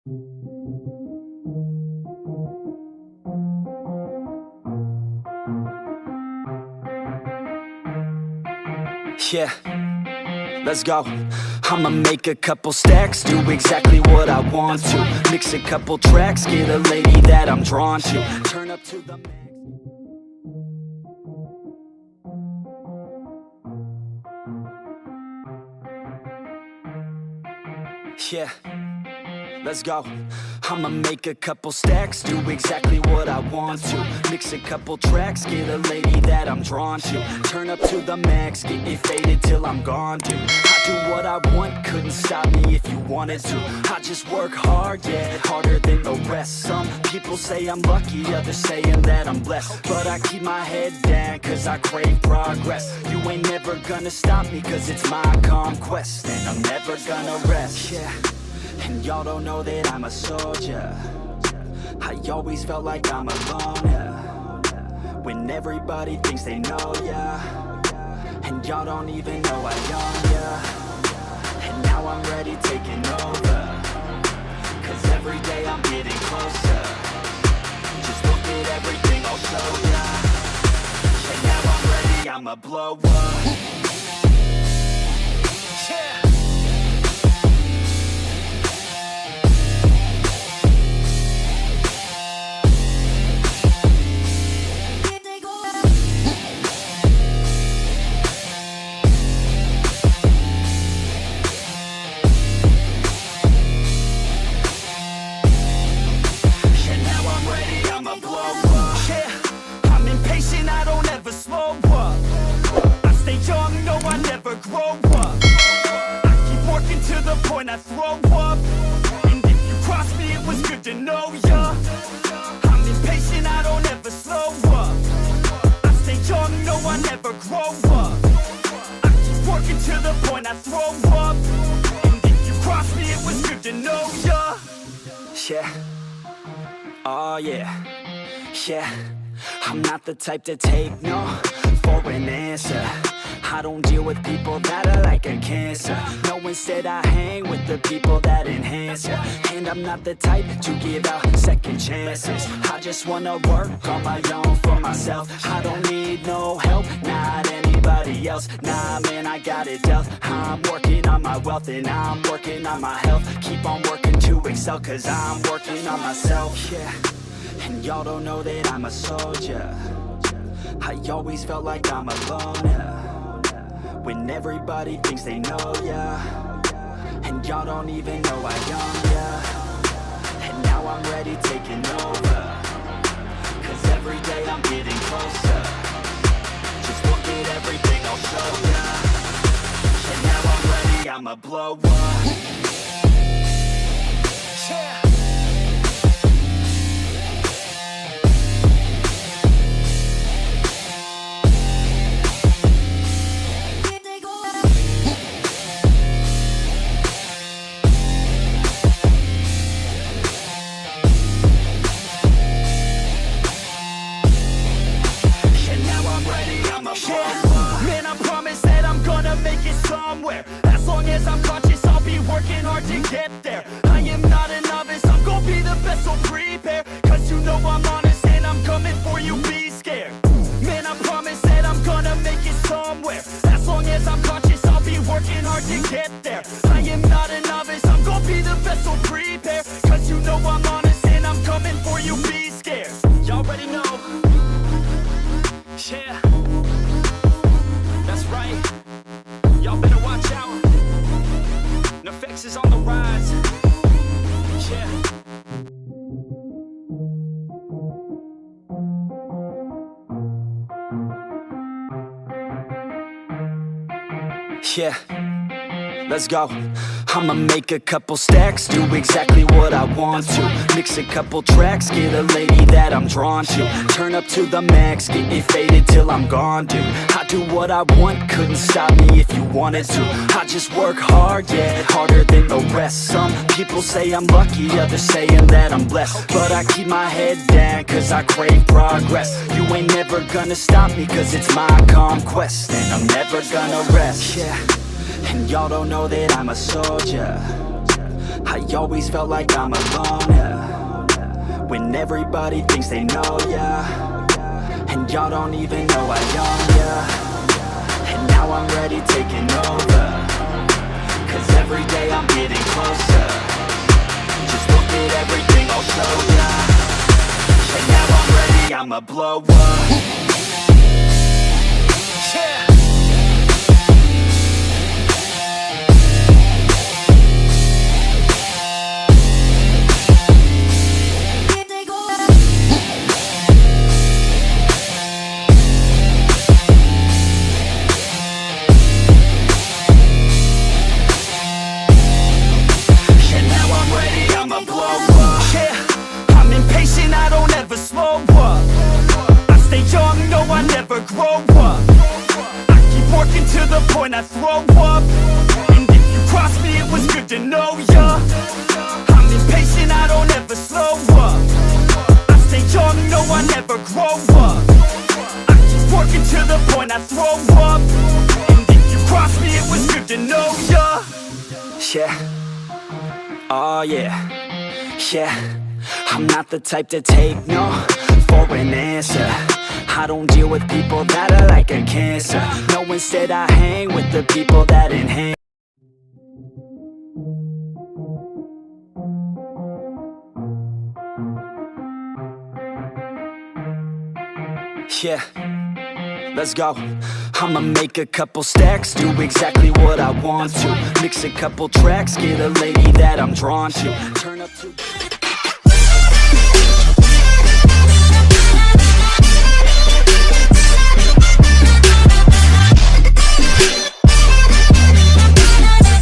Yeah, let's go. I'ma make a couple stacks, do exactly what I want to. Mix a couple tracks, get a lady that I'm drawn to. Turn up to the max. Yeah, let's go. I'ma make a couple stacks, do exactly what I want to. Mix a couple tracks, get a lady that I'm drawn to. Turn up to the max, get it faded till I'm gone, dude. I do what I want, couldn't stop me if you wanted to. I just work hard, yeah, harder than the rest. Some people say I'm lucky, others saying that I'm blessed. But I keep my head down, cause I crave progress. You ain't never gonna stop me, cause it's my conquest. And I'm never gonna rest, yeah. And y'all don't know that I'm a soldier. I always felt like I'm alone, yeah. When everybody thinks they know, yeah. And y'all don't even know I own, yeah. And now I'm ready taking over, cause every day I'm getting closer. Just look at everything I'll show ya. And now I'm ready, I'ma blow up. Yeah. I throw up, and if you cross me, it was good to know ya. I'm impatient, I don't ever slow up. I stay young, no, I never grow up. I keep working to the point I throw up, and if you cross me, it was good to know ya. Yeah, oh yeah, yeah. I'm not the type to take no for an answer. I don't deal with people that are like a cancer. No, instead I hang with the people that enhance ya. And I'm not the type to give out second chances. I just wanna work on my own for myself. I don't need no help, not anybody else. Nah, man, I got it dealt. I'm working on my wealth and I'm working on my health. Keep on working to excel, cause I'm working on myself. Yeah, and y'all don't know that I'm a soldier. I always felt like I'm alone, yeah. When everybody thinks they know, yeah. And y'all don't even know I own, yeah. And now I'm ready taking over, cause every day I'm getting closer. Just look at everything I'll show ya. And now I'm ready, I'ma blow up. Yeah. Man, I promise that I'm gonna make it somewhere. As long as I'm conscious, I'll be working hard to get there. I am not a novice, I'm gonna be the best, so prepare. Cause you know I'm honest and I'm coming for you, be scared. Man, I promise that I'm gonna make it somewhere. As long as I'm conscious, I'll be working hard to get there. I am not a novice, I'm gonna be the best, so prepare. Cause you know I'm honest and I'm coming for you, be scared. Y'all already know. Yeah. That's right, y'all better watch out. Neffex is on the rise. Yeah. Yeah, let's go. I'ma make a couple stacks, do exactly what I want to. Mix a couple tracks, get a lady that I'm drawn to. Turn up to the max, get it faded till I'm gone, dude. I do what I want, couldn't stop me if you wanted to. I just work hard, yeah, harder than the rest. Some people say I'm lucky, others saying that I'm blessed. But I keep my head down, cause I crave progress. You ain't never gonna stop me, cause it's my conquest. And I'm never gonna rest, yeah. And y'all don't know that I'm a soldier. I always felt like I'm alone, yeah. When everybody thinks they know, yeah. And y'all don't even know I own, yeah. And now I'm ready taking over, 'cause every day I'm getting closer. Just look at everything I'll show ya. And now I'm ready, I'ma blow up. Yeah. Slow up, I stay young, no I never grow up. I keep working to the point I throw up. And if you cross me, it was good to know ya. I'm impatient, I don't ever slow up. I stay young, no I never grow up. I keep working to the point I throw up. And if you cross me, it was good to know ya. Yeah, oh yeah, yeah. I'm not the type to take no for an answer. I don't deal with people that are like a cancer. No, instead I hang with the people that enhance. Yeah, let's go. I'ma make a couple stacks, do exactly what I want to. Mix a couple tracks, get a lady that I'm drawn to.